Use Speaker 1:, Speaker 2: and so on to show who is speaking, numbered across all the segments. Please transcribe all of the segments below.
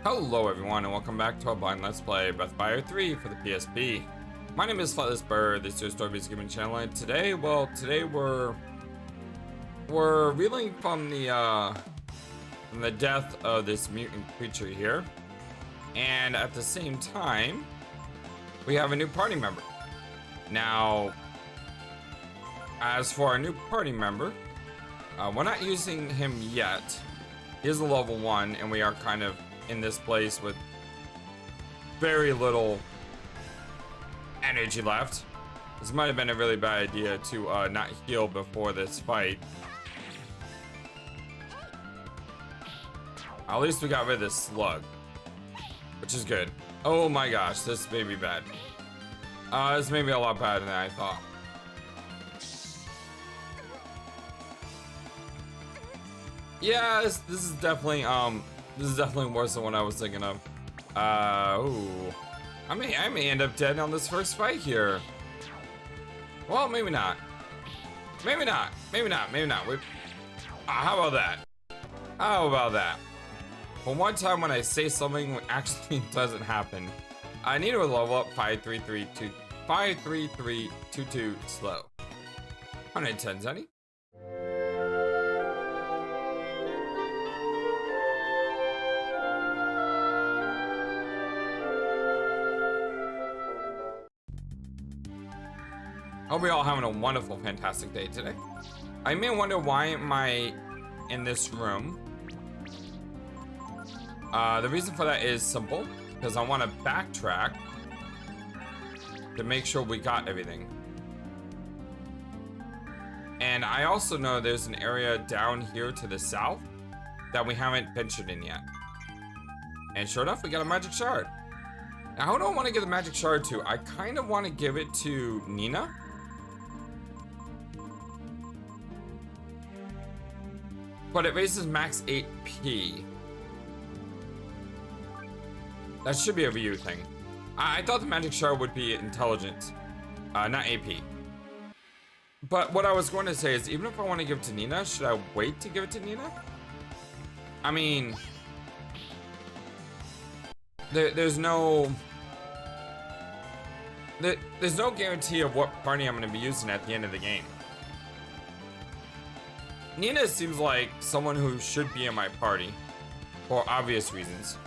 Speaker 1: Hello everyone and welcome back to a blind Let's Play Breath of Fire 3 for the PSP. My name is FlightlessBird, this is your story-based gaming channel, and today we're reeling from the death of this mutant creature here. And at the same time, we have a new party member. Now, as for our new party member, we're not using him yet. He is a level 1 and we are kind of in this place with very little energy left. This might have been a really bad idea to not heal before this fight. At least we got rid of this slug, which is good. Oh my gosh, this may be bad. This may be a lot better than I thought. Yeah, this is definitely worse than what I was thinking of. Ooh. I may end up dead on this first fight here. Well, maybe not. Maybe not. Maybe not. Maybe not. How about that? How about that? For one time when I say something actually doesn't happen, I need to level up 53322 slow. 110, Zenny. Hope we all having a wonderful, fantastic day today. I may wonder why am I in this room. The reason for that is simple, because I want to backtrack to make sure we got everything. And I also know there's an area down here to the south that we haven't ventured in yet. And sure enough, we got a magic shard. Now, who do I want to give the magic shard to? I kind of want to give it to Nina. But it raises max 8p. That should be a Ryu thing. I thought the magic shard would be intelligence, not AP. But what I was going to say is, even if I want to give it to Nina, should I wait to give it to Nina? I mean, there's no guarantee of what party I'm going to be using at the end of the game. Nina seems like someone who should be in my party, for obvious reasons.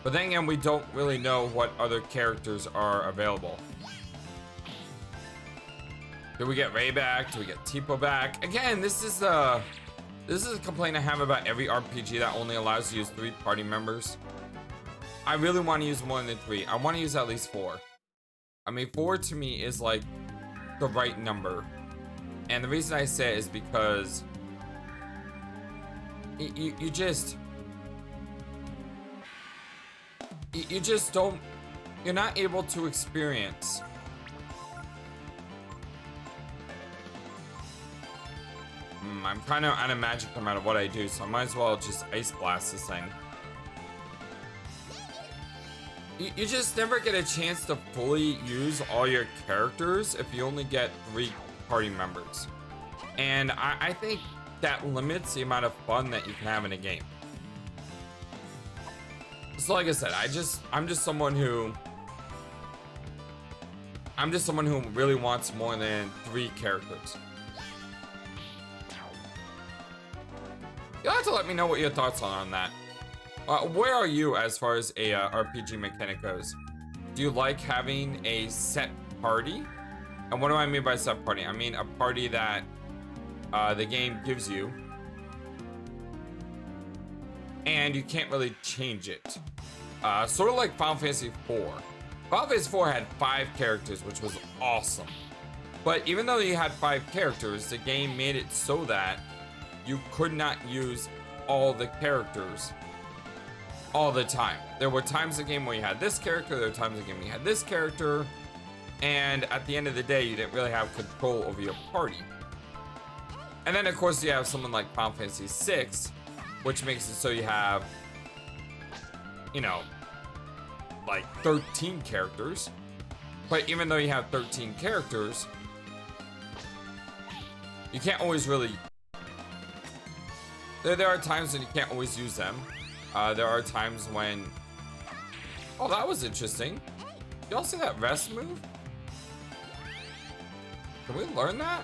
Speaker 1: But then again, we don't really know what other characters are available. Do we get Ray back? Do we get Tipo back? Again, this is a complaint I have about every RPG that only allows you to use 3 party members. I really want to use more than 3. I want to use at least 4. I mean, 4 to me is like the right number. And the reason I say it is because you just don't, you're not able to experience I'm kind of out of magic no matter what I do, so I might as well just ice blast this thing. You just never get a chance to fully use all your characters if you only get 3 party members. And I think that limits the amount of fun that you can have in a game. So like I said, I'm just someone who really wants more than 3 characters. You'll have to let me know what your thoughts are on that. Where are you as far as a RPG mechanic goes? Do you like having a set party? And what do I mean by set party? I mean a party that the game gives you, and you can't really change it. Sort of like Final Fantasy IV. Final Fantasy IV had 5 characters, which was awesome. But even though you had 5 characters, the game made it so that you could not use all the characters all the time. There were times in the game where you had this character, there were times in the game where you had this character, and at the end of the day, you didn't really have control over your party. And then, of course, you have someone like Final Fantasy VI, which makes it so you have, you know, like 13 characters. But even though you have 13 characters, you can't always really... There are times when you can't always use them. There are times when... Oh, that was interesting. Y'all see that rest move? Can we learn that?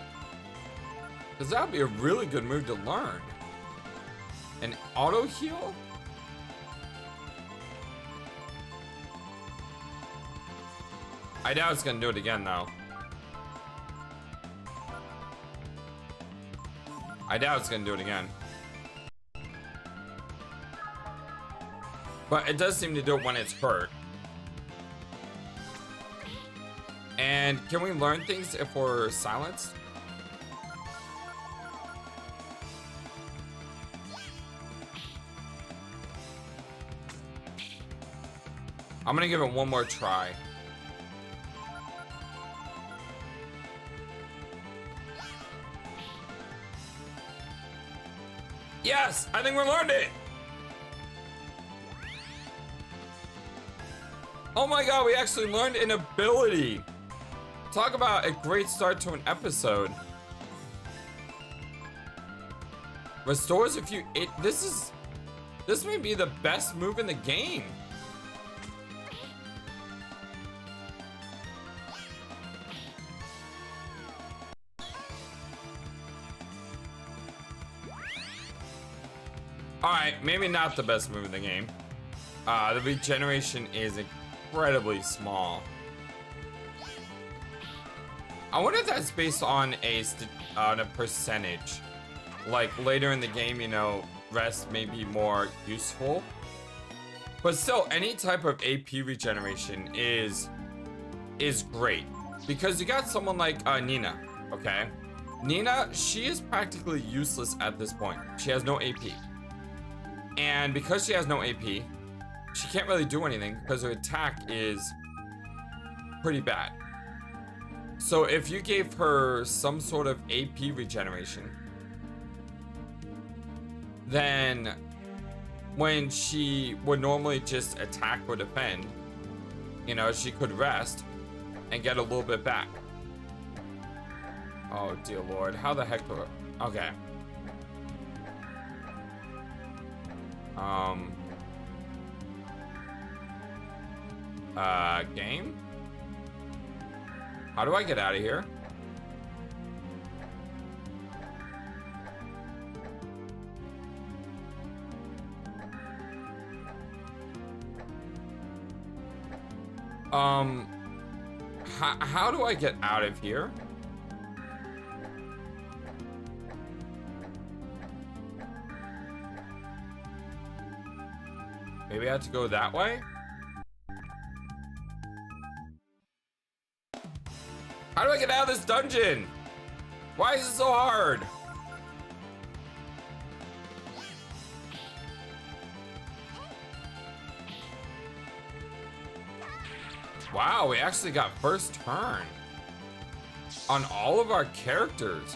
Speaker 1: Because that would be a really good move to learn. An auto heal? I doubt it's gonna do it again though. I doubt it's gonna do it again. But it does seem to do it when it's hurt. And can we learn things if we're silenced? I'm gonna give it one more try. Yes, I think we learned it. Oh my god, we actually learned an ability. Talk about a great start to an episode. Restores a few... This may be the best move in the game. Alright, maybe not the best move in the game. The regeneration is incredibly small. I wonder if that's based on a percentage. Like later in the game, you know, rest may be more useful. But still, any type of AP regeneration is great. Because you got someone like Nina, okay? Nina, she is practically useless at this point. She has no AP. And because she has no AP, she can't really do anything because her attack is pretty bad. So if you gave her some sort of AP regeneration, then when she would normally just attack or defend, you know, she could rest and get a little bit back. Oh dear Lord, how the heck do I... Okay. Game? How do I get out of here? How do I get out of here? Maybe I have to go that way? How do I get out of this dungeon? Why is it so hard? Wow, we actually got first turn on all of our characters.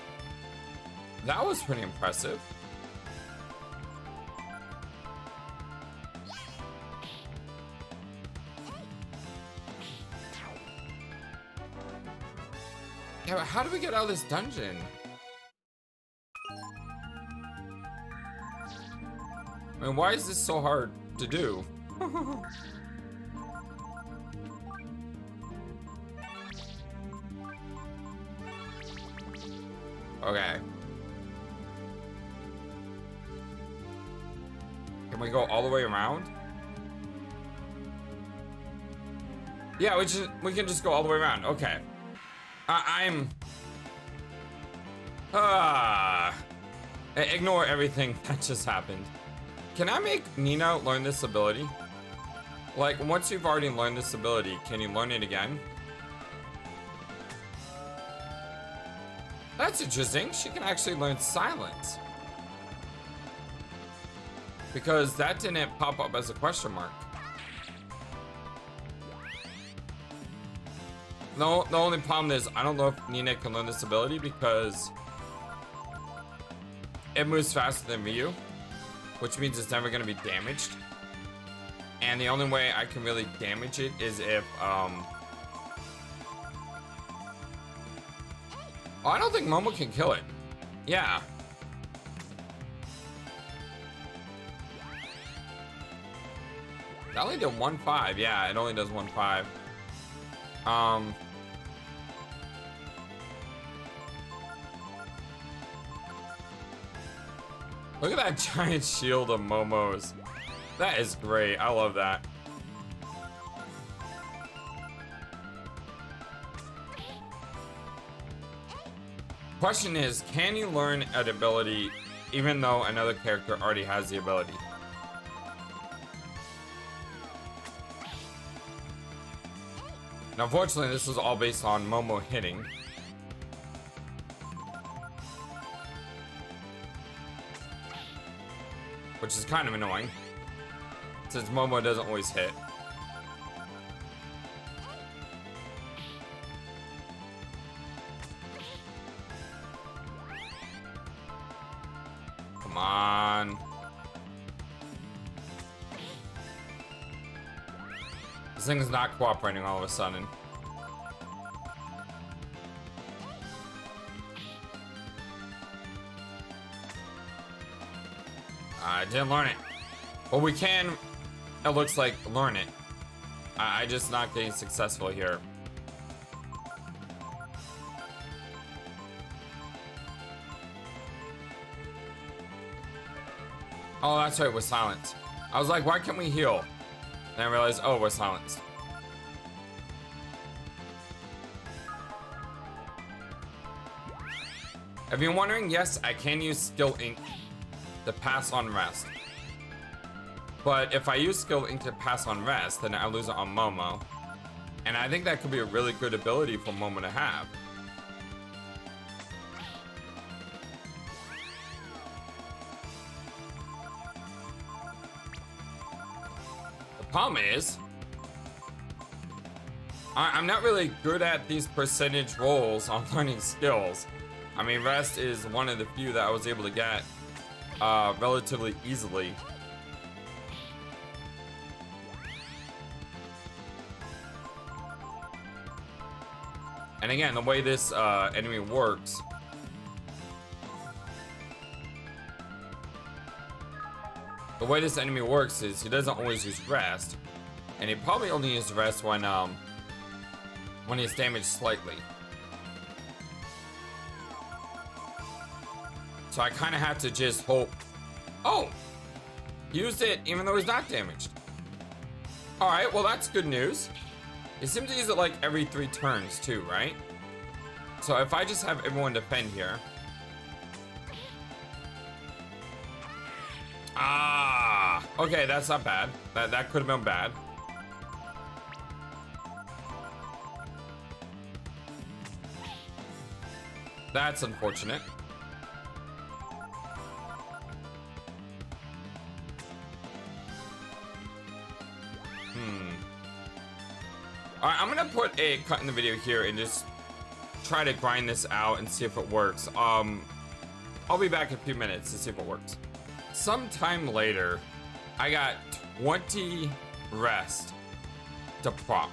Speaker 1: That was pretty impressive. Yeah, but how do we get out of this dungeon? I mean, why is this so hard to do? Okay. Can we go all the way around? Yeah, we can just go all the way around. Okay. Ignore everything that just happened. Can I make Nina learn this ability? Like, once you've already learned this ability, can you learn it again? That's interesting. She can actually learn silence. Because that didn't pop up as a question mark. No, the only problem is I don't know if Nina can learn this ability because it moves faster than Ryu, which means it's never going to be damaged. And the only way I can really damage it is if oh, I don't think Momo can kill it. Yeah. That only did 1.5. Yeah, it only does 1.5. Look at that giant shield of Momo's. That is great. I love that. Question is, can you learn an ability even though another character already has the ability? Now, unfortunately, this is all based on Momo hitting. Which is kind of annoying, since Momo doesn't always hit. Come on. This thing is not cooperating all of a sudden. I didn't learn it. Well, we can, it looks like, learn it. I just not getting successful here. Oh, that's right, we're silenced. I was like, why can't we heal? And I realized, oh, we're silenced. If you're wondering, yes, I can use skill ink to pass on rest. But if I use skill ink to pass on rest, then I lose it on Momo. And I think that could be a really good ability for Momo to have. The problem is, I'm not really good at these percentage rolls on learning skills. I mean, rest is one of the few that I was able to get relatively easily. And again, the way this enemy works, is he doesn't always use rest, and he probably only uses rest when he's damaged slightly. So I kind of have to just hope. Oh, used it even though he's not damaged. All right, well that's good news. He seems to use it like every 3 turns too, right? So if I just have everyone defend here. Ah, okay, that's not bad. That could have been bad. That's unfortunate. Alright, I'm gonna put a cut in the video here and just try to grind this out and see if it works. I'll be back in a few minutes to see if it works. Sometime later, I got 20 rest to prop.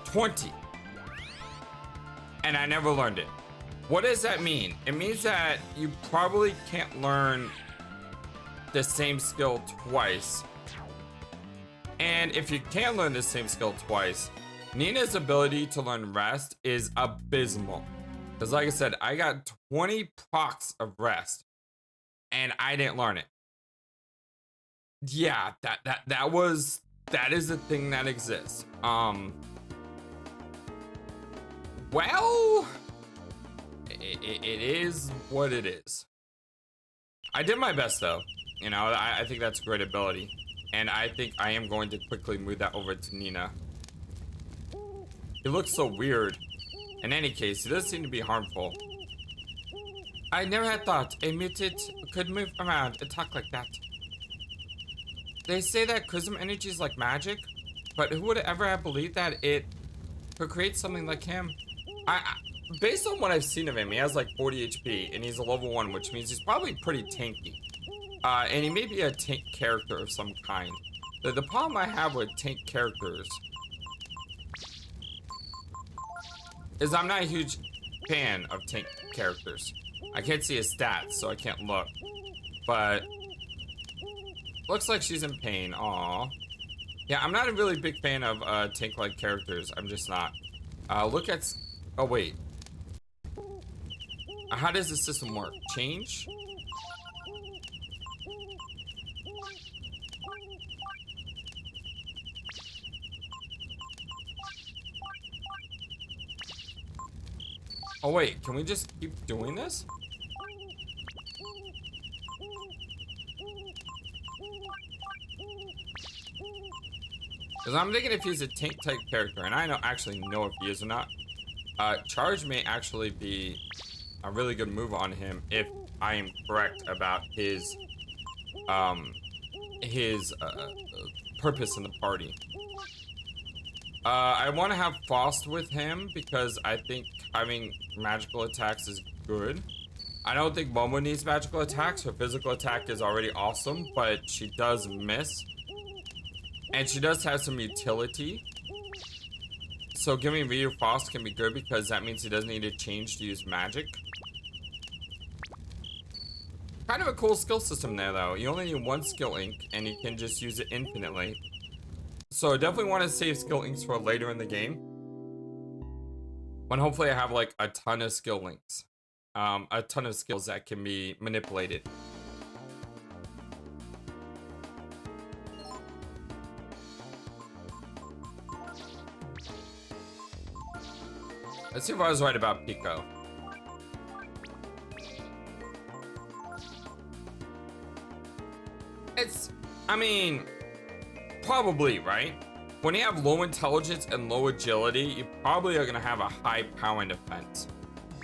Speaker 1: 20. And I never learned it. What does that mean? It means that you probably can't learn the same skill twice. And if you can learn the same skill twice, Nina's ability to learn rest is abysmal. Because like I said, I got 20 procs of rest and I didn't learn it. Yeah, that is a thing that exists. Well, it is what it is. I did my best though. You know, I think that's a great ability. And I think I am going to quickly move that over to Nina. He looks so weird. In any case, he does seem to be harmful. I never had thought a mutant could move around and talk like that. They say that Chrism energy is like magic, but who would ever have believed that it could create something like him? Based on what I've seen of him, he has like 40 HP, and he's a level 1, which means he's probably pretty tanky. And he may be a tank character of some kind. The problem I have with tank characters is I'm not a huge fan of tank characters. I can't see his stats, so I can't look. But looks like she's in pain. Aww. Yeah, I'm not a really big fan of tank-like characters. I'm just not. Look at... Oh, wait. How does the system work? Change? Oh, wait. Can we just keep doing this? Because I'm thinking if he's a tank-type character, and I actually know if he is or not, charge may actually be a really good move on him if I am correct about his purpose in the party. I want to have Faust with him because I think having magical attacks is good. I don't think Momo needs magical attacks. Her physical attack is already awesome, but she does miss. And she does have some utility. So giving Ryu Faust can be good because that means he doesn't need to change to use magic. Kind of a cool skill system there though. You only need one skill ink and you can just use it infinitely. So I definitely want to save skill inks for later in the game. When hopefully I have like a ton of skill links. A ton of skills that can be manipulated. Let's see if I was right about Pico. I mean, probably, right? When you have low intelligence and low agility, you probably are gonna have a high power and defense.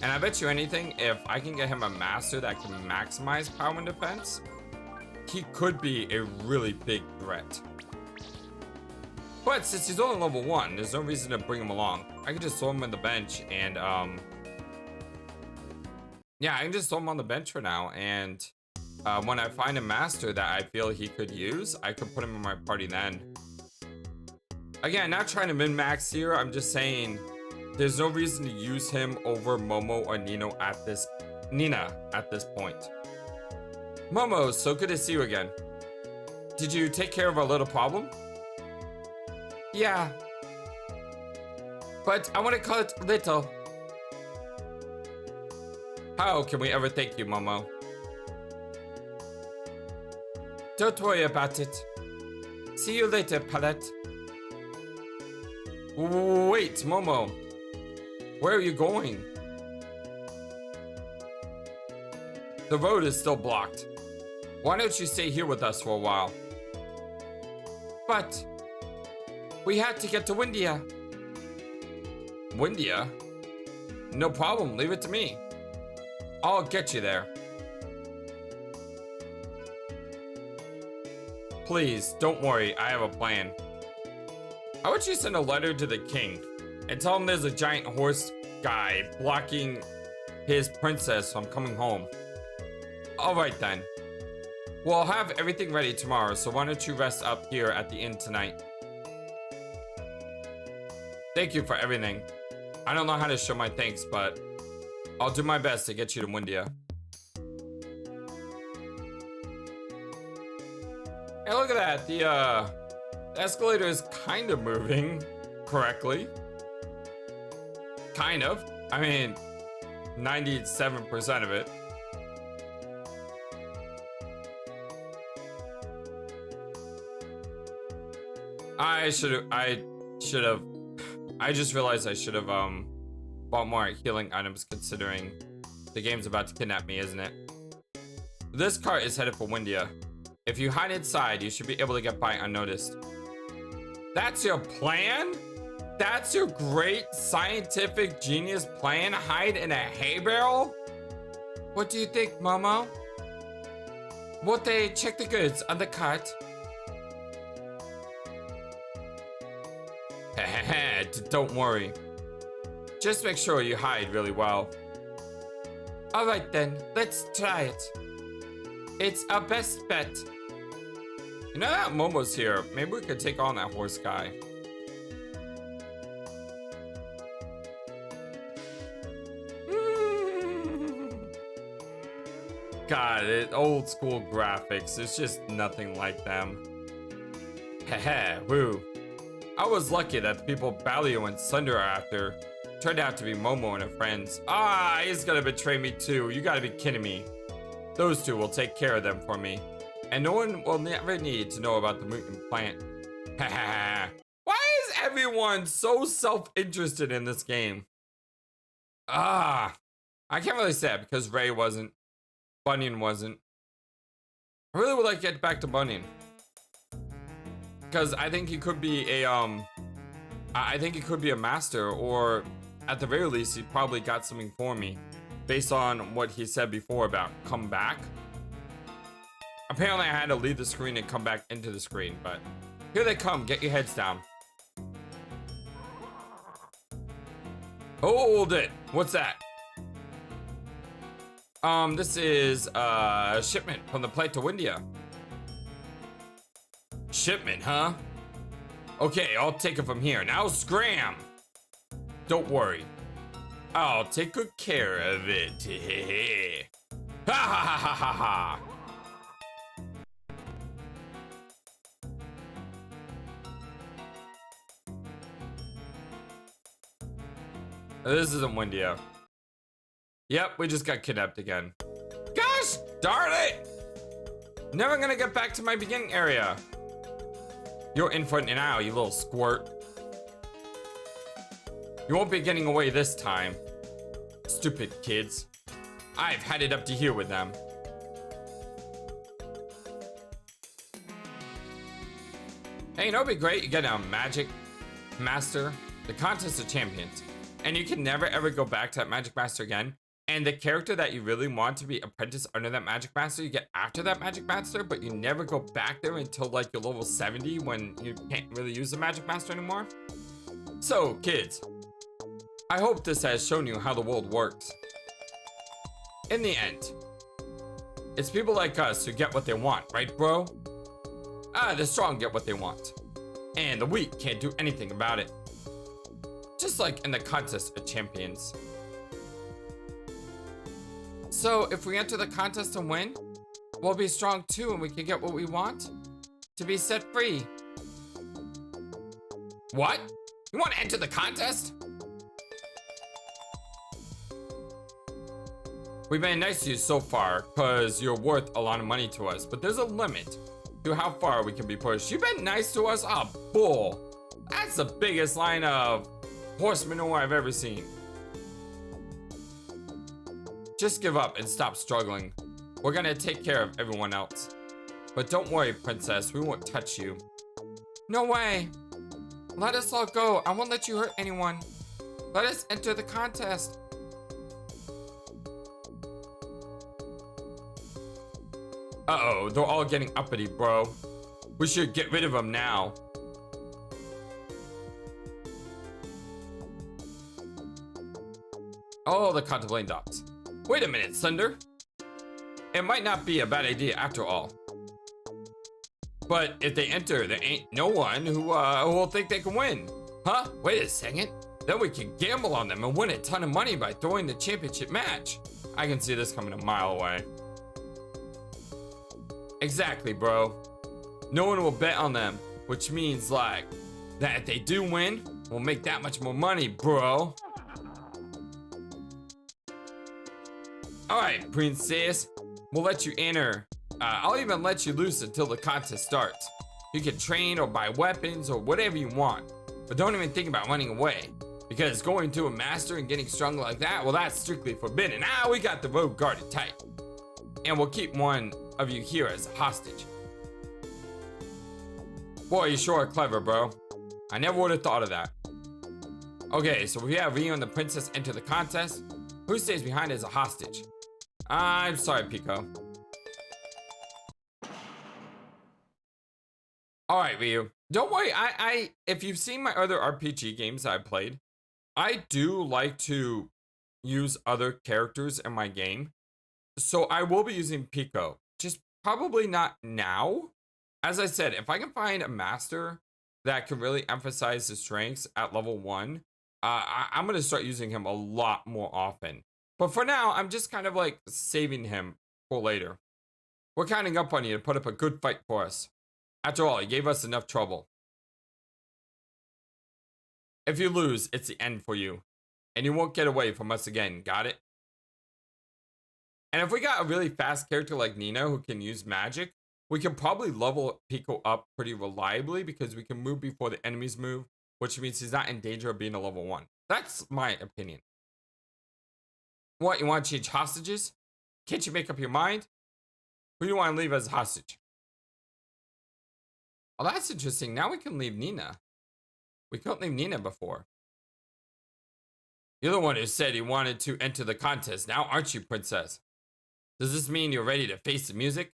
Speaker 1: And I bet you anything, if I can get him a master that can maximize power and defense, he could be a really big threat. But since he's only level 1, there's no reason to bring him along. I can just throw him on the bench and, yeah, I can just throw him on the bench for now. And when I find a master that I feel he could use, I could put him in my party then. Again, not trying to min-max here. I'm just saying there's no reason to use him over Momo or Nina at this point. Momo, so good to see you again. Did you take care of our little problem? Yeah. But I want to call it little. How can we ever thank you, Momo? Don't worry about it. See you later, Palette. Wait, Momo. Where are you going? The road is still blocked. Why don't you stay here with us for a while? But we had to get to Windia. Windia? No problem, leave it to me. I'll get you there. Please, don't worry, I have a plan. How about you send a letter to the king and tell him there's a giant horse guy blocking his princess from coming home? Alright then. We'll have everything ready tomorrow, so why don't you rest up here at the inn tonight? Thank you for everything. I don't know how to show my thanks, but I'll do my best to get you to Windia. Hey, look at that. The escalator is kind of moving correctly. Kind of. I mean, 97% of it. I just realized I should have bought more healing items considering the game's about to kidnap me, isn't it? This cart is headed for Windia. If you hide inside, you should be able to get by unnoticed. That's your plan? That's your great scientific genius plan? Hide in a hay barrel? What do you think, Momo? Won't they check the goods on the cart? Don't worry. Just make sure you hide really well. Alright then, let's try it. It's our best bet. You know that Momo's here. Maybe we could take on that horse guy. God, old school graphics. There's just nothing like them. Heh, woo. I was lucky that the people Balio and Sunder are after turned out to be Momo and her friends. Ah, he's gonna betray me too. You gotta be kidding me. Those two will take care of them for me. And no one will never need to know about the mutant plant. Haha. Why is everyone so self-interested in this game? Ah, I can't really say it because Ray wasn't. Bunyan wasn't. I really would like to get back to Bunyan. Because I think he could be a, I think he could be a master, or at the very least, he probably got something for me. Based on what he said before about come back. Apparently I had to leave the screen and come back into the screen, but here they come. Get your heads down. Hold it. What's that? This is a shipment from the plate to India. Shipment, huh? Okay, I'll take it from here. Now scram! Don't worry. I'll take good care of it. Ha ha ha ha ha ha! This isn't Windia. Yep, we just got kidnapped again. Gosh darn it! Never gonna get back to my beginning area. You're in for it now, you little squirt. You won't be getting away this time. Stupid kids. I've had it up to here with them. Hey, you know what'd be great? You get a Magic Master, the Contest of Champions. And you can never ever go back to that Magic Master again. And the character that you really want to be apprentice under that Magic Master, you get after that Magic Master, but you never go back there until like you're level 70 when you can't really use the Magic Master anymore. So, kids, I hope this has shown you how the world works. In the end, it's people like us who get what they want, right, bro? The strong get what they want. And the weak can't do anything about it. Just like in the Contest of Champions. So, if we enter the contest and win, we'll be strong too and we can get what we want. To be set free. What? You want to enter the contest? We've been nice to you so far, because you're worth a lot of money to us, but there's a limit to how far we can be pushed. You've been nice to us? Ah, bull. That's the biggest line of horse manure I've ever seen. Just give up and stop struggling. We're gonna take care of everyone else. But don't worry, princess, we won't touch you. No way. Let us all go. I won't let you hurt anyone. Let us enter the contest. Uh-oh, they're all getting uppity, bro. We should get rid of them now. Oh, the contemplating dots. Wait a minute, Sunder. It might not be a bad idea after all. But if they enter, there ain't no one who will think they can win. Huh? Wait a second. Then we can gamble on them and win a ton of money by throwing the championship match. I can see this coming a mile away. Exactly, bro. No one will bet on them, which means like that if they do win, we'll make that much more money, bro. All right, princess, we'll let you enter. I'll even let you loose until the contest starts. You can train or buy weapons or whatever you want, but don't even think about running away, because going to a master and getting strong like that, well, that's strictly forbidden. Ah, we got the road guarded tight, and we'll keep one of you here as a hostage. Boy, you sure are clever, bro. I never would have thought of that. Okay, so we have Rio and the princess enter the contest. Who stays behind as a hostage? I'm sorry, Pico. All right, Ryu. Don't worry. If you've seen my other RPG games I've played, I do like to use other characters in my game. So I will be using Pico. Just probably not now. As I said, if I can find a master that can really emphasize his strengths at level 1, I'm going to start using him a lot more often. But for now, I'm just kind of like saving him for later. We're counting up on you to put up a good fight for us. After all, he gave us enough trouble. If you lose, it's the end for you. And you won't get away from us again, got it? And if we got a really fast character like Nina who can use magic, we can probably level Pico up pretty reliably because we can move before the enemies move, which means he's not in danger of being a level 1. That's my opinion. What, you want to change hostages? Can't you make up your mind? Who do you want to leave as a hostage? Oh, that's interesting. Now we can leave Nina. We couldn't leave Nina before. You're the one who said he wanted to enter the contest now, aren't you, princess? Does this mean you're ready to face the music?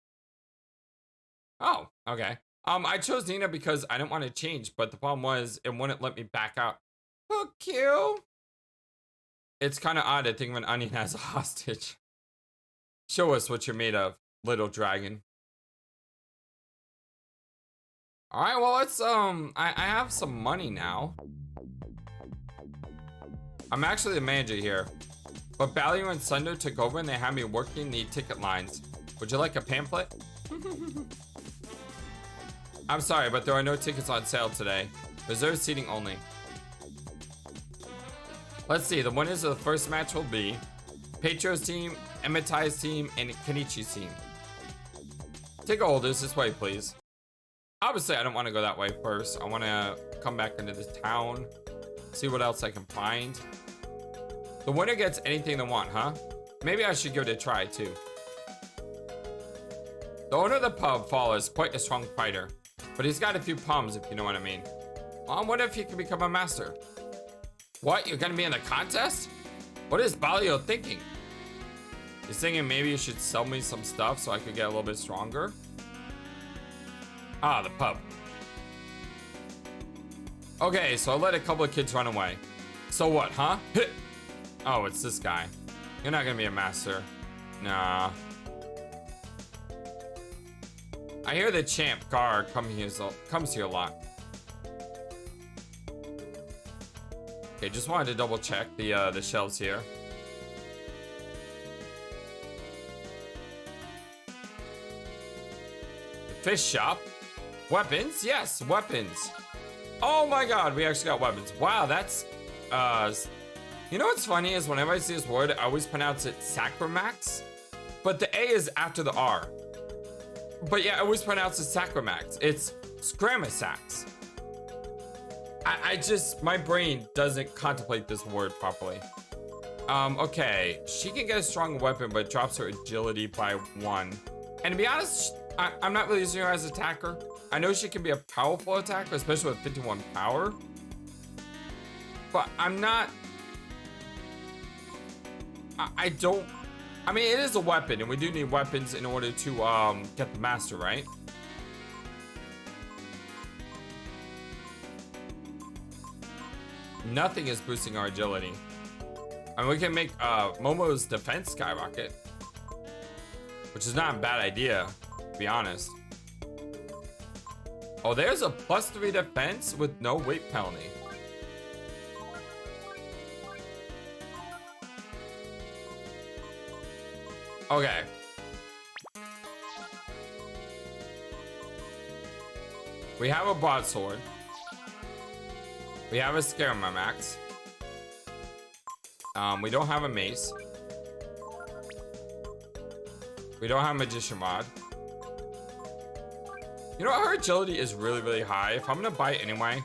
Speaker 1: Oh, okay. I chose Nina because I didn't want to change, but the problem was it wouldn't let me back out. Fuck you. It's kind of odd to think of an onion as a hostage. Show us what you're made of, little dragon. All right, well, let's, I have some money now. I'm actually the manager here, but Ballion and Sunder took over and they had me working the ticket lines. Would you like a pamphlet? I'm sorry, but there are no tickets on sale today. Reserved seating only. Let's see, the winners of the first match will be Petro's team, Emitai's team, and Kenichi's team. Ticket holders, this way, please. Obviously, I don't want to go that way first. I want to come back into this town, see what else I can find. The winner gets anything they want, huh? Maybe I should give it a try, too. The owner of the pub, Fall, is quite a strong fighter, but he's got a few problems, if you know what I mean. Well, I wonder if he can become a master. What? You're gonna be in the contest? What is Balio thinking? He's thinking maybe you should sell me some stuff so I could get a little bit stronger. Ah, the pub. Okay, so I let a couple of kids run away. So what, huh? Oh, it's this guy. You're not gonna be a master. Nah. I hear the champ Gar comes here a lot. Okay, just wanted to double check the shelves here. The fish shop. Weapons? Yes, weapons. Oh my god, we actually got weapons. Wow, that's you know what's funny is whenever I see this word, I always pronounce it Sacramax, but the A is after the R. But yeah, I always pronounce it Sacramax. It's Scramasax. I just, my brain doesn't contemplate this word properly. Okay, she can get a strong weapon, but drops her agility by 1. And to be honest, I'm not really using her as an attacker. I know she can be a powerful attacker, especially with 51 power. But I'm not... I mean, it is a weapon, and we do need weapons in order to get the master, right? Nothing is boosting our agility. I mean, we can make Momo's defense skyrocket, which is not a bad idea, to be honest. Oh, there's a +3 defense with no weight penalty. Okay. We have a broadsword. We have a Scaramax. We don't have a mace. We don't have a magician rod. You know what? Her agility is really, really high. If I'm gonna buy it anyway,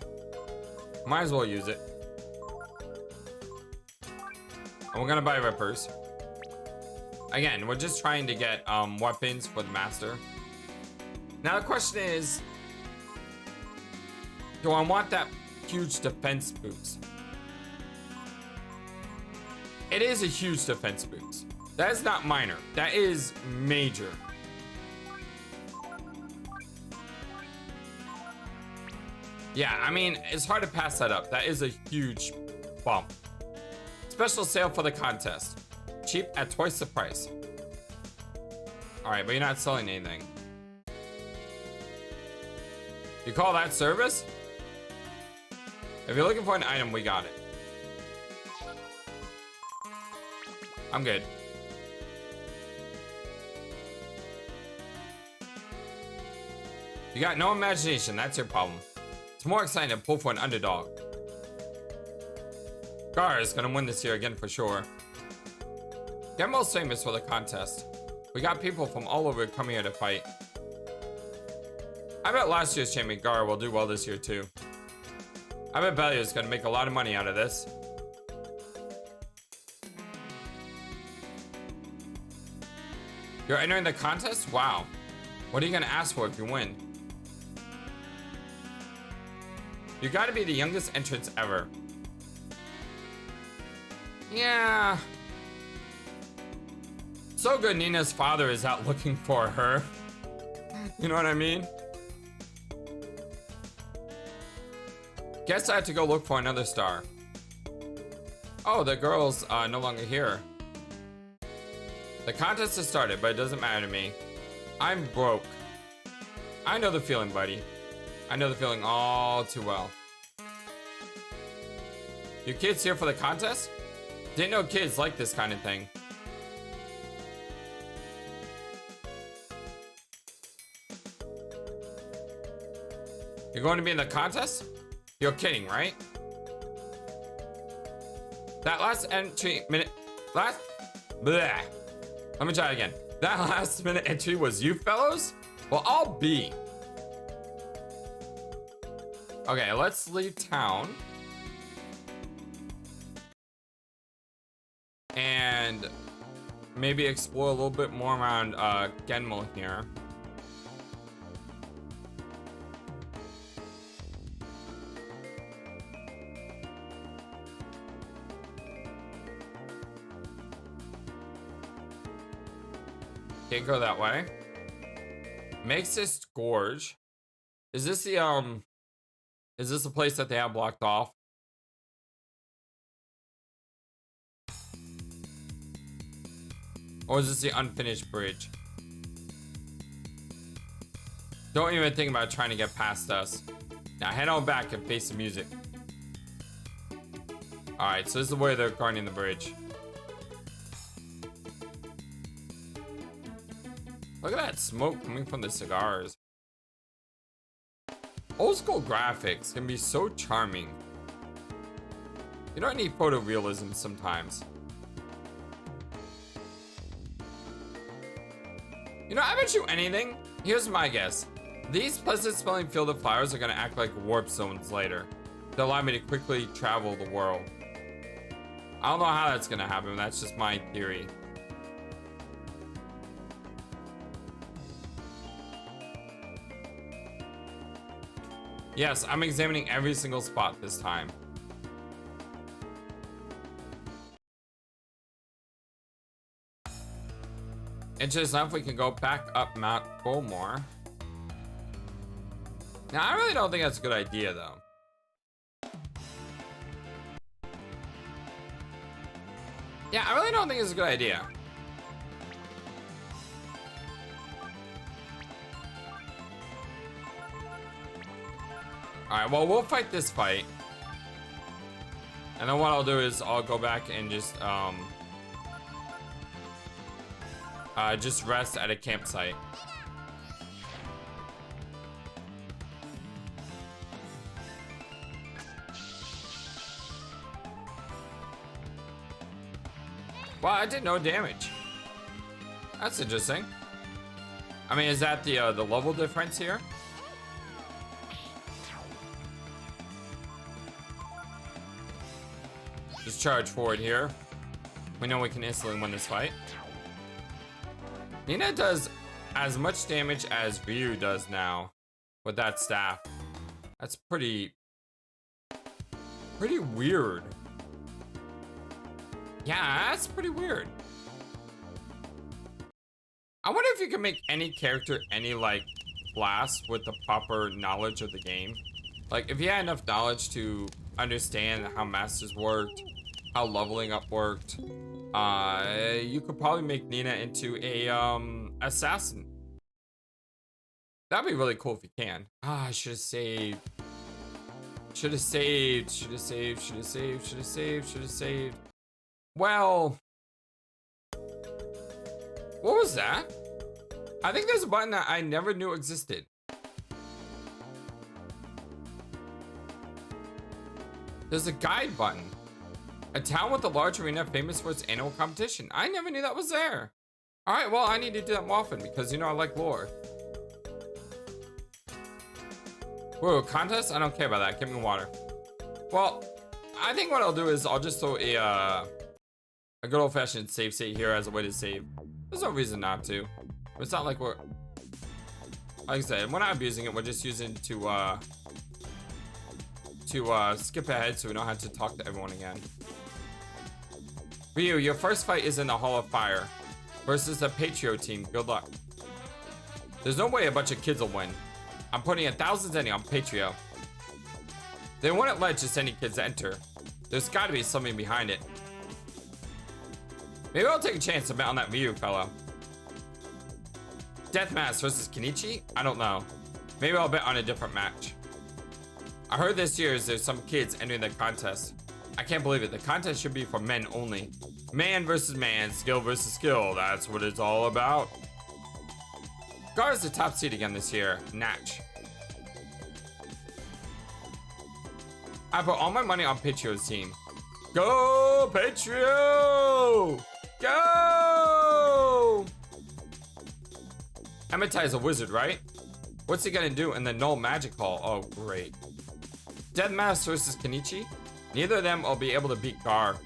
Speaker 1: might as well use it. And we're gonna buy rippers. Again, we're just trying to get weapons for the master. Now the question is, do I want that huge defense boost? It is a huge defense boost. That is not minor. That is major. Yeah, I mean, it's hard to pass that up. That is a huge bump. Special sale for the contest. Cheap at twice the price. All right, but you're not selling anything. You call that service? If you're looking for an item, we got it. I'm good. You got no imagination, that's your problem. It's more exciting to pull for an underdog. Gar is gonna win this year again for sure. Get most famous for the contest. We got people from all over coming here to fight. I bet last year's champion Gar will do well this year too. I bet Belia is gonna make a lot of money out of this. You're entering the contest? Wow. What are you gonna ask for if you win? You gotta be the youngest entrant ever. Yeah. So good Nina's father is out looking for her. You know what I mean? Guess I have to go look for another star. Oh, the girl's no longer here. The contest has started, but it doesn't matter to me. I'm broke. I know the feeling, buddy. I know the feeling all too well. You kids here for the contest? Didn't know kids like this kind of thing. You're going to be in the contest? You're kidding, right? That last entry minute, bleh. Let me try it again. That last minute entry was you fellows? Well, I'll be. Okay, let's leave town. And maybe explore a little bit more around Genmo here. Can't go that way. Makes this gorge. Is this the is this the place that they have blocked off? Or is this the unfinished bridge? Don't even think about trying to get past us. Now head on back and face the music. Alright, so this is the way they're guarding the bridge. Look at that smoke coming from the cigars. Old school graphics can be so charming. You don't need photorealism sometimes. You know, I bet you anything. Here's my guess. These pleasant smelling field of flowers are gonna act like warp zones later. They'll allow me to quickly travel the world. I don't know how that's gonna happen, that's just my theory. Yes, I'm examining every single spot this time. Interesting enough, we can go back up Mount Bowmore. Now, I really don't think that's a good idea, though. Yeah, I really don't think it's a good idea. Alright, well, we'll fight this fight. And then what I'll do is I'll go back and just rest at a campsite. Wow, I did no damage. That's interesting. I mean, is that the level difference here? Just charge forward here. We know we can instantly win this fight. Nina does as much damage as Ryu does now with that staff. That's pretty weird. Yeah, that's pretty weird. I wonder if you can make any character any like class with the proper knowledge of the game. Like if you had enough knowledge to understand how masters worked, how leveling up worked, you could probably make Nina into a assassin. That'd be really cool if you can. Ah, I should have saved. Should have saved. Should have saved. Should have saved. Should have saved. Should have saved. Well, what was that? I think there's a button that I never knew existed. There's a guide button. A town with a large arena famous for its annual competition. I never knew that was there. Alright, well, I need to do that more often because, you know, I like lore. Whoa, contest? I don't care about that. Give me water. Well, I think what I'll do is I'll just throw a good old-fashioned save state here as a way to save. There's no reason not to. It's not like we're... Like I said, we're not abusing it. We're just using it to skip ahead so we don't have to talk to everyone again. Ryu, your first fight is in the Hall of Fire versus the Patrio team. Good luck. There's no way a bunch of kids will win. I'm putting 1,000 any on Patrio. They wouldn't let just any kids enter. There's gotta be something behind it. Maybe I'll take a chance to bet on that Ryu fellow. Deathmatch versus Kenichi? I don't know. Maybe I'll bet on a different match. I heard this year there's some kids entering the contest. I can't believe it. The contest should be for men only. Man versus man, skill versus skill. That's what it's all about. Gar is the top seed again this year. Natch. I put all my money on Patrio's team. Go, Patrio! Go! Amitai is a wizard, right? What's he gonna do in the Null Magic Hall? Oh, great. Deadmask versus Kenichi? Neither of them will be able to beat Gar.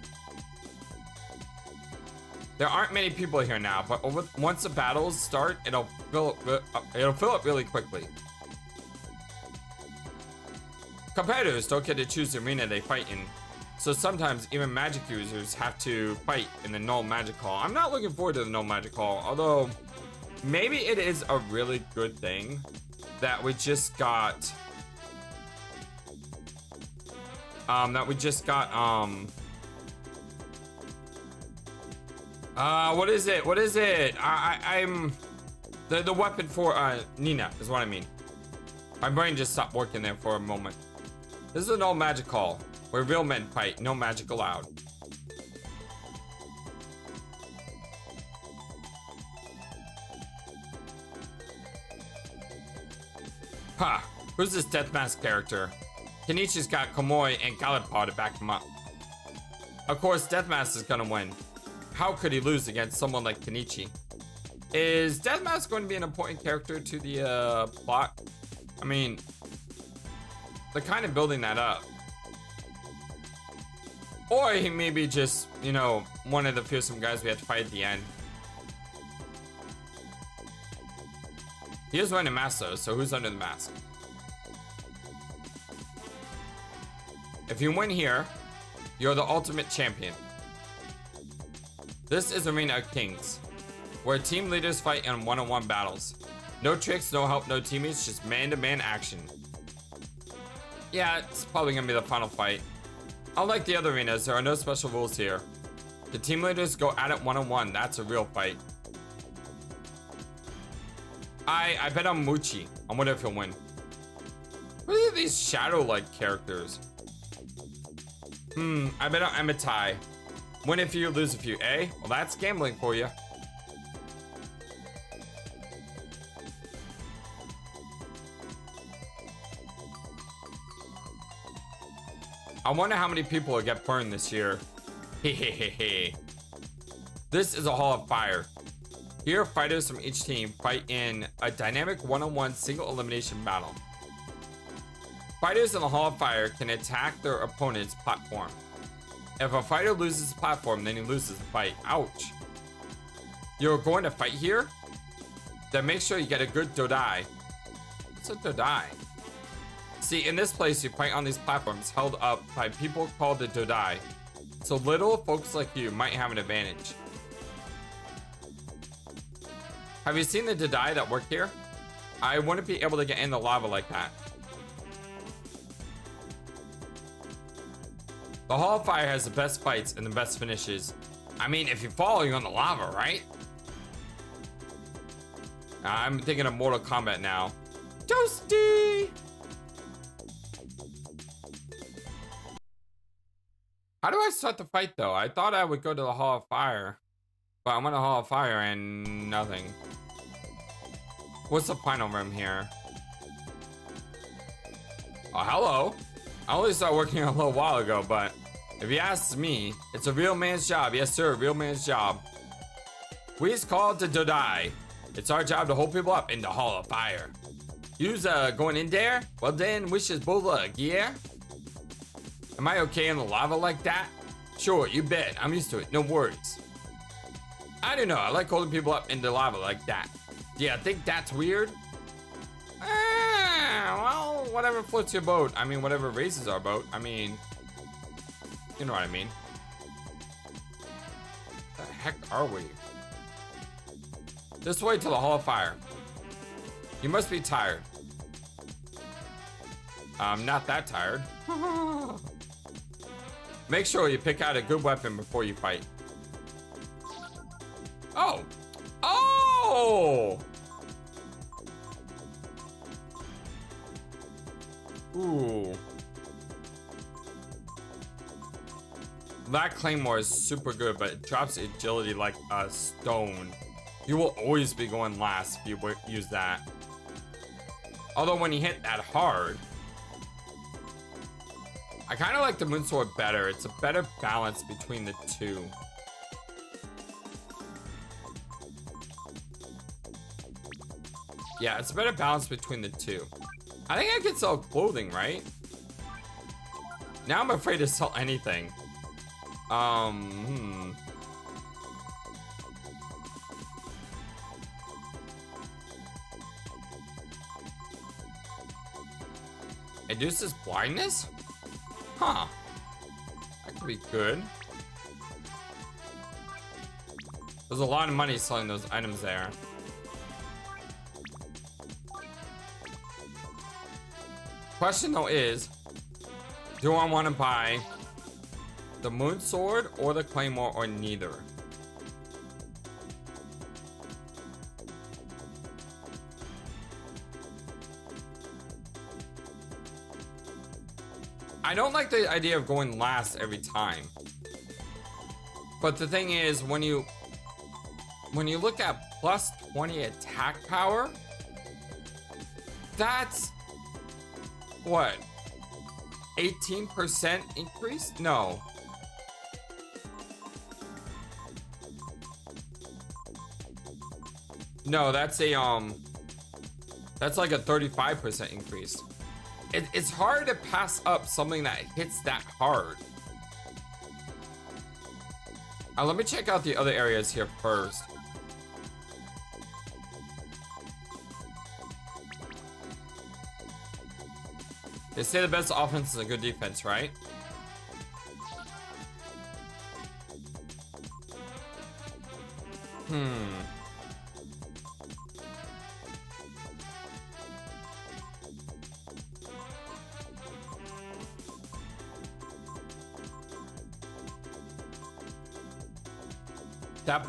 Speaker 1: There aren't many people here now, but once the battles start, it'll fill up really quickly. Competitors don't get to choose the arena they fight in, so sometimes even magic users have to fight in the Null Magic Hall. I'm not looking forward to the Null Magic Hall, although maybe it is a really good thing that we just got what is it? What is it? I'm the weapon for Nina is what I mean. My brain just stopped working there for a moment. This is an old magic hall where real men fight, no magic allowed. Ha! Who's this Deathmask character? Kenichi's got Komoi and Gallipaw to back him up. Of course, Deathmask is gonna win. How could he lose against someone like Kenichi? Is Deathmask going to be an important character to the plot? I mean, they're kind of building that up. Or he may be just, you know, one of the fearsome guys we have to fight at the end. He is wearing a mask though, so who's under the mask? If you win here, you're the ultimate champion. This is Arena of Kings, where team leaders fight in one-on-one battles. No tricks, no help, no teammates, just man-to-man action. Yeah, it's probably gonna be the final fight. Unlike the other arenas, there are no special rules here. The team leaders go at it one-on-one. That's a real fight. I bet on Muchi. I wonder if he'll win. What are these shadow-like characters? I bet on Amitai. Win a few, lose a few, eh? Well, that's gambling for you. I wonder how many people will get burned this year. Hehehehe. This is a Hall of Fire. Here, fighters from each team fight in a dynamic one-on-one single elimination battle. Fighters in the Hall of Fire can attack their opponent's platform. If a fighter loses the platform, then he loses the fight. Ouch. You're going to fight here? Then make sure you get a good dodai. What's a dodai? See, in this place, you fight on these platforms held up by people called the dodai. So little folks like you might have an advantage. Have you seen the dodai that work here? I wouldn't be able to get in the lava like that. The Hall of Fire has the best fights and the best finishes. I mean, if you fall, you're on the lava, right? I'm thinking of Mortal Kombat now. Toasty! How do I start the fight, though? I thought I would go to the Hall of Fire. But I'm in the Hall of Fire and nothing. What's the final room here? Oh, hello. I only started working a little while ago, but if you ask me, it's a real man's job. Yes, sir, a real man's job. We's called to die. It's our job to hold people up in the Hall of Fire. You's going in there? Well then, wishes both luck, yeah? Am I okay in the lava like that? Sure, you bet. I'm used to it, no worries. I don't know, I like holding people up in the lava like that. Yeah, I think that's weird. Well, whatever floats your boat. I mean, whatever raises our boat. I mean, you know what I mean. The heck are we? This way to the Hall of Fire. You must be tired. I'm not that tired. Make sure you pick out a good weapon before you fight. Oh! Oh! Ooh. That claymore is super good, but it drops agility like a stone. You will always be going last if you use that. Although when you hit that hard, I kind of like the moon sword better. It's a better balance between the two. Yeah, it's a better balance between the two. I think I can sell clothing, right? Now I'm afraid to sell anything. Reduces blindness? Huh. That could be good. There's a lot of money selling those items there. Question though is, do I want to buy the moon sword or the claymore or neither? I don't like the idea of going last every time. But the thing is, when you look at plus 20 attack power, that's what? 18% increase? No. No, that's a that's like a 35% increase. It's hard to pass up something that hits that hard. Let me check out the other areas here first. They say the best offense is a good defense, right? That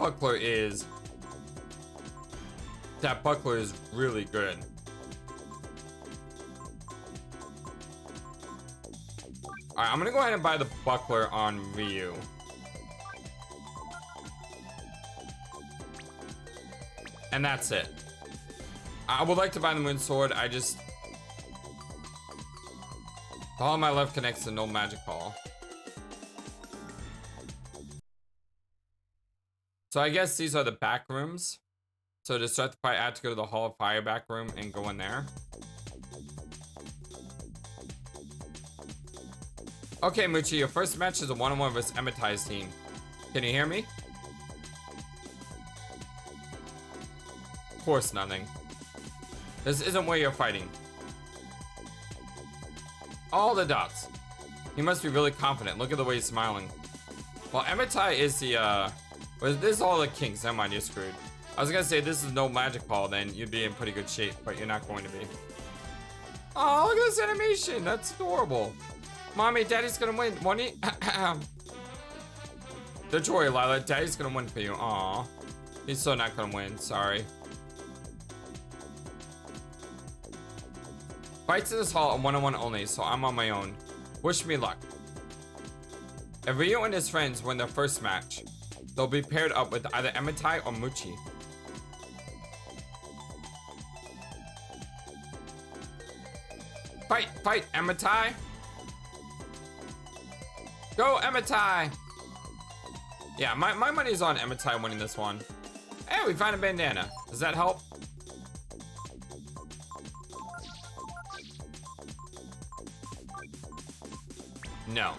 Speaker 1: buckler is really good. Alright, I'm gonna go ahead and buy the buckler on Ryu. And that's it. I would like to buy the moon sword. The hall on my left connects to no magic hall. So I guess these are the back rooms. So to start the fight, I have to go to the Hall of Fire back room and go in there. Okay, Muchi, your first match is a one-on-one versus Emetai's team. Can you hear me? Of course, nothing. This isn't where you're fighting. All the dots. He must be really confident. Look at the way he's smiling. Well, Emetai is the, well, this is all the kinks. Never mind, you're screwed. I was gonna say this is no magic hall, then you'd be in pretty good shape, but you're not going to be. Oh, look at this animation. That's adorable. Mommy, Daddy's gonna win. Won't he? Don't worry, Lila. Daddy's gonna win for you. Aw. He's so not gonna win. Sorry. Fights in this hall are one-on-one only, so I'm on my own. Wish me luck. If Ryu and his friends win their first match, they'll be paired up with either Emetai or Muchi. Fight, Emetai! Go, Emitai! Yeah, my money's on Emitai winning this one. Hey, we found a bandana. Does that help? No.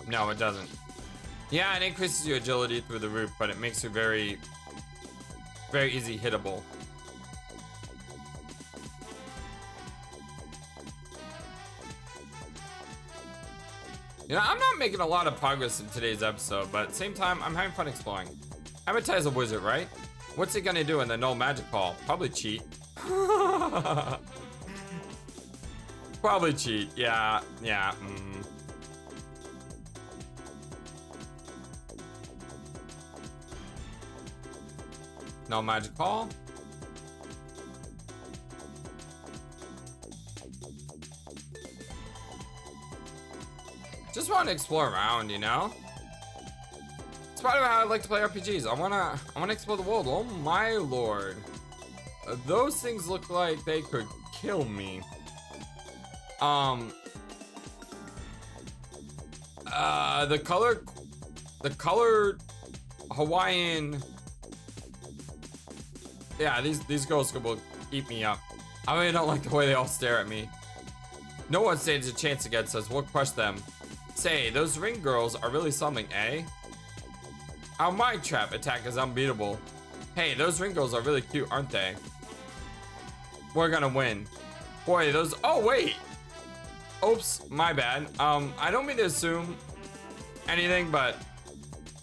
Speaker 1: No, it doesn't. Yeah, it increases your agility through the roof, but it makes you very, very easy hittable. You know, I'm not making a lot of progress in today's episode, but at the same time, I'm having fun exploring. Emitai a wizard, right? What's he gonna do in the null magic hall? Probably cheat. Probably cheat. Yeah. No magic hall. Just want to explore around, you know? It's part of how I like to play RPGs. I wanna explore the world. Oh my lord. Those things look like they could kill me. The colored Hawaiian. Yeah, these girls will eat me up. I really don't like the way they all stare at me. No one stands a chance against us. We'll crush them. Say, those ring girls are really something, eh? Our mind trap attack is unbeatable. Hey, those ring girls are really cute, aren't they? We're gonna win. Boy, those. Oh wait. Oops, my bad. I don't mean to assume anything, but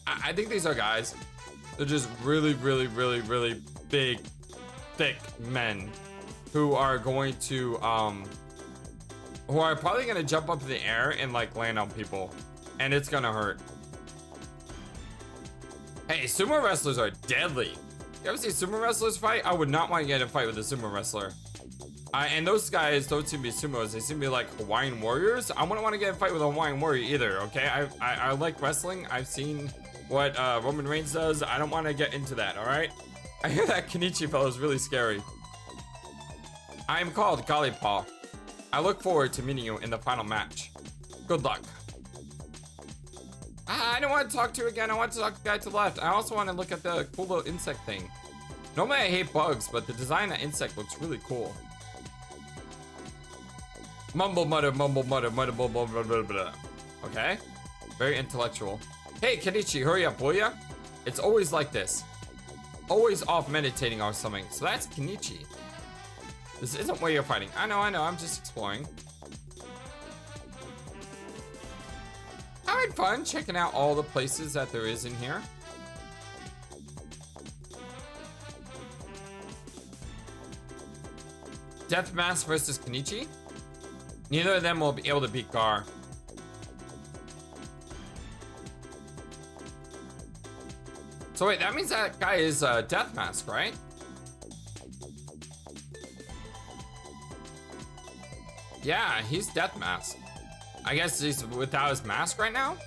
Speaker 1: I think these are guys. They're just really big, thick men who are going to who are probably gonna jump up in the air and like land on people, and it's gonna hurt. Hey, sumo wrestlers are deadly. You ever see sumo wrestlers fight? I would not want to get in a fight with a sumo wrestler. And those guys don't seem to be sumos. They seem to be like Hawaiian warriors. I wouldn't want to get in a fight with a Hawaiian warrior either, okay? I like wrestling. I've seen what Roman Reigns does. I don't want to get into that, all right? I hear that Kenichi fellow is really scary. I am called Galipaw. I look forward to meeting you in the final match. Good luck. I don't want to talk to you again. I want to talk to the guy to the left. I also want to look at the cool little insect thing. Normally I hate bugs, but the design of that insect looks really cool. Mumble, mutter, mumble, mutter, mutter, blah, blah, blah, blah, blah. Okay. Very intellectual. Hey, Kenichi, hurry up, will ya? It's always like this. Always off meditating or something. So that's Kenichi. This isn't where you're fighting. I know, I'm just exploring. I had fun checking out all the places that there is in here. Deathmask versus Kenichi. Neither of them will be able to beat Gar. So wait, that means that guy is Deathmask, right? Yeah, he's Deathmask. I guess he's without his mask right now?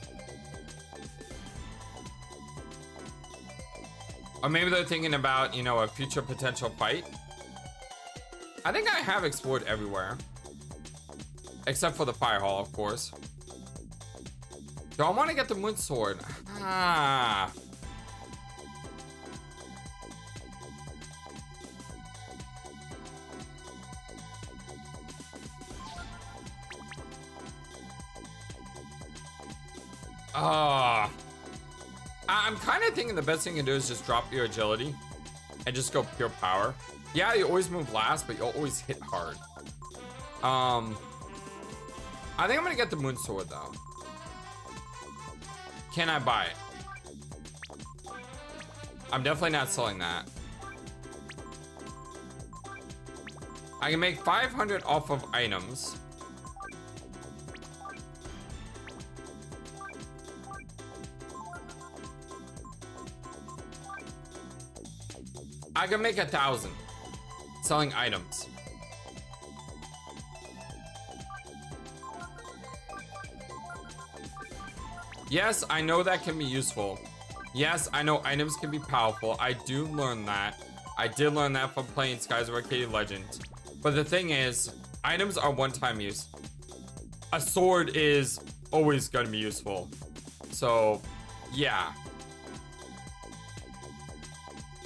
Speaker 1: Or maybe they're thinking about, you know, a future potential fight. I think I have explored everywhere. Except for the fire hall, of course. Do I want to get the moon sword? Ah. I'm kind of thinking the best thing you can do is just drop your agility and just go pure power. Yeah, you always move last, but you'll always hit hard. I think I'm gonna get the moon sword though. Can I buy it? I'm definitely not selling that. I can make 500 off of items. I can make 1,000 selling items. Yes, I know that can be useful. Yes, I know items can be powerful. I do learn that. I did learn that from playing Skies of Arcadia Legends. But the thing is, items are one-time use. a sword is always going to be useful. So, yeah.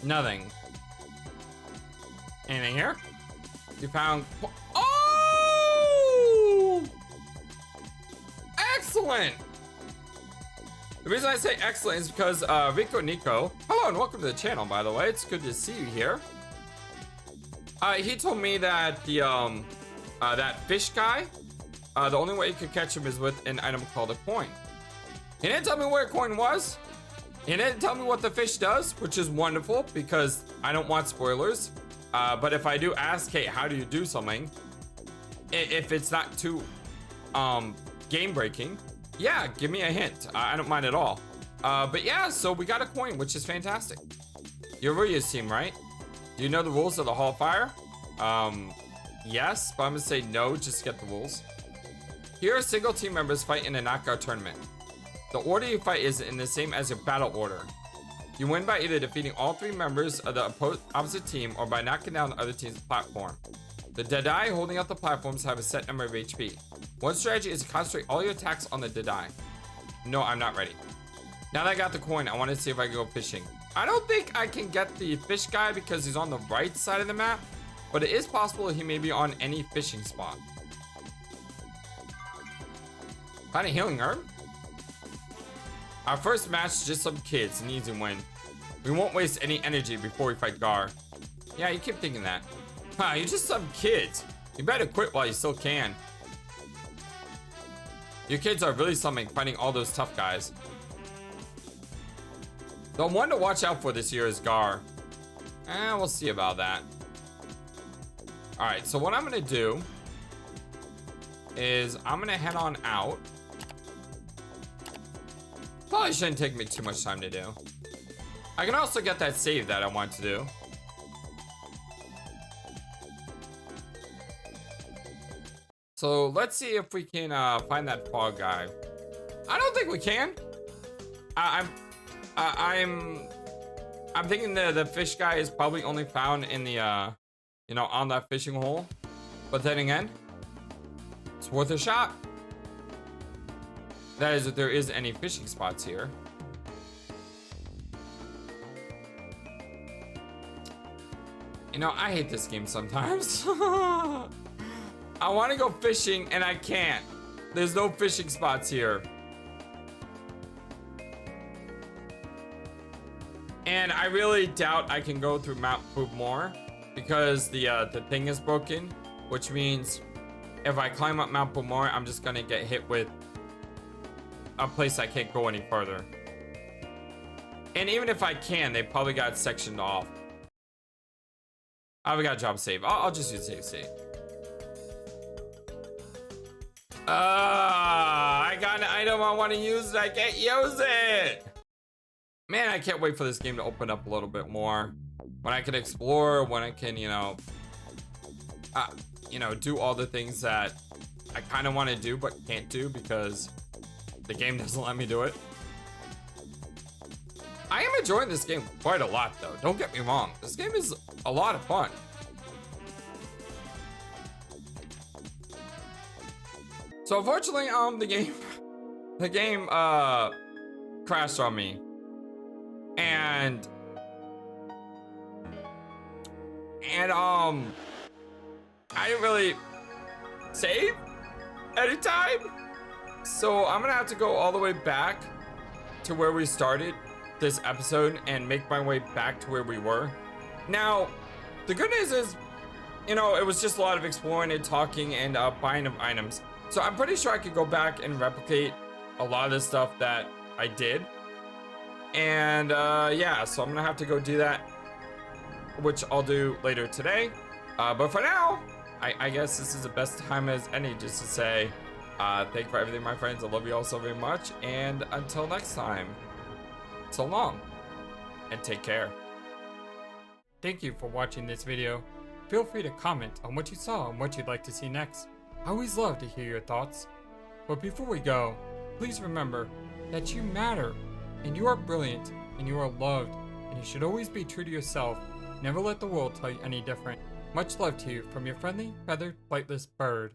Speaker 1: Nothing. Anything here? You found... Oh! Excellent! The reason I say excellent is because Rico Nico... Hello and welcome to the channel, by the way. It's good to see you here. He told me that the that fish guy, the only way you could catch him is with an item called a coin. He didn't tell me where a coin was. He didn't tell me what the fish does, which is wonderful because I don't want spoilers. But if I do ask, hey, how do you do something? If it's not too game breaking, yeah, give me a hint. I don't mind at all. But yeah, so we got a coin, which is fantastic. You're Ryu's team, right? Do you know the rules of the Hall of Fire? Yes, but I'm gonna say no, just get the rules. Here, single team members fight in a knockout tournament. The order you fight is in the same as your battle order. You win by either defeating all 3 members of the opposite team or by knocking down the other team's platform. The Deadeye holding out the platforms have a set number of HP. One strategy is to concentrate all your attacks on the Deadeye. No, I'm not ready. Now that I got the coin, I want to see if I can go fishing. I don't think I can get the fish guy because he's on the right side of the map, but it is possible he may be on any fishing spot. Find a healing herb? Our first match is just some kids, an easy win. We won't waste any energy before we fight Gar. Yeah, you keep thinking that. Huh, you're just some kids. You better quit while you still can. Your kids are really something fighting all those tough guys. The one to watch out for this year is Gar. We'll see about that. Alright, so what I'm gonna do is I'm gonna head on out. Probably shouldn't take me too much time to do. I can also get that save that I want to do. So let's see if we can find that fog guy. I don't think we can. I'm thinking the fish guy is probably only found in the you know, on that fishing hole. But then again, it's worth a shot. That is, if there is any fishing spots here. You know, I hate this game sometimes. I want to go fishing and I can't. There's no fishing spots here. And I really doubt I can go through Mount Pugmore because the thing is broken, which means if I climb up Mount Pugmore, I'm just gonna get hit with a place I can't go any further. And even if I can, they probably got it sectioned off. We got a job save. I'll just use save. I got an item I want to use. I can't use it. Man, I can't wait for this game to open up a little bit more. When I can explore, when I can, you know, do all the things that I kind of want to do but can't do because the game doesn't let me do it. I am enjoying this game quite a lot, though. Don't get me wrong. This game is a lot of fun. So unfortunately, the game crashed on me, and I didn't really save any time. So I'm gonna have to go all the way back to where we started this episode and make my way back to where we were. Now, the good news is, you know, it was just a lot of exploring and talking and buying of items. So I'm pretty sure I could go back and replicate a lot of the stuff that I did. And yeah, so I'm gonna have to go do that, which I'll do later today. But for now, I guess this is the best time as any just to say thank you for everything, my friends. I love you all so very much, and until next time, so long and take care. Thank you for watching this video. Feel free to comment on what you saw and what you'd like to see next. I always love to hear your thoughts. But before we go, please remember that you matter, and you are brilliant, and you are loved, and you should always be true to yourself. Never let the world tell you any different. Much love to you from your friendly, feathered, flightless bird.